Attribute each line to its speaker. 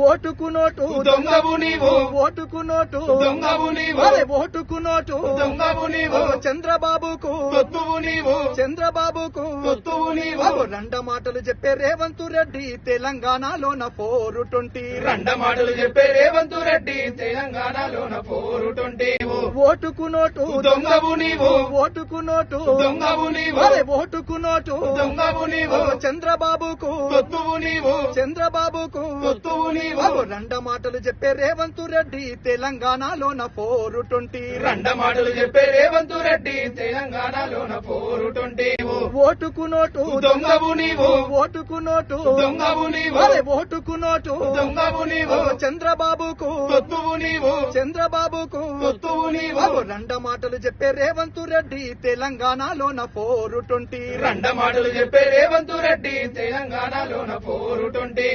Speaker 1: ఓటుకు నోటు
Speaker 2: దొంగవు నీవు
Speaker 1: ఓటుకు నోటు
Speaker 2: దొంగవు నీవు
Speaker 1: అరే ఓటుకు నోటు
Speaker 2: దొంగవు నీవు
Speaker 1: చంద్రబాబుకు
Speaker 2: తొత్తువు నీవు
Speaker 1: చంద్రబాబుకు
Speaker 2: తొత్తువు నీవు
Speaker 1: రండ మాటలు చెప్పే రేవంత్ రెడ్డి తెలంగాణలోన 420
Speaker 2: రండ మాటలు చెప్పే రేవంత్ రెడ్డి తెలంగాణలోన 420
Speaker 1: ఓటుకు నోటు
Speaker 2: దొంగవు నీవు
Speaker 1: ఓటుకు నోటు
Speaker 2: దొంగవు నీవు
Speaker 1: అరే ఓటుకు నోటు
Speaker 2: దొంగవు నీవు
Speaker 1: చంద్రబాబుకు
Speaker 2: తొత్తువు నీవు
Speaker 1: చంద్రబాబుకు
Speaker 2: తొత్తువు నీవు
Speaker 1: రండ మాటలు చెప్పే రేవంత్ రెడ్డి తెలంగాణలోన 420
Speaker 2: రండ మాటలు చెప్పే రేవంత్ రెడ్డి తెలంగాణలోన 420
Speaker 1: ఓటుకు నోటు
Speaker 2: దొంగవు నీవు
Speaker 1: ఓటుకు నోటు
Speaker 2: దొంగవు నీవు
Speaker 1: అరే ఓటుకు నోటు
Speaker 2: దొంగవు నీవు
Speaker 1: చంద్రబాబుకు
Speaker 2: తొత్తువు నీవు
Speaker 1: చంద్రబాబుకు
Speaker 2: తొత్తువు నీవు
Speaker 1: రండ మాటలు చెప్పే రేవంత్ రెడ్డి తెలంగాణలోన 420
Speaker 2: రండ మాటలు చెప్పే రేవంత్ రెడ్డి తెలంగాణలోన 420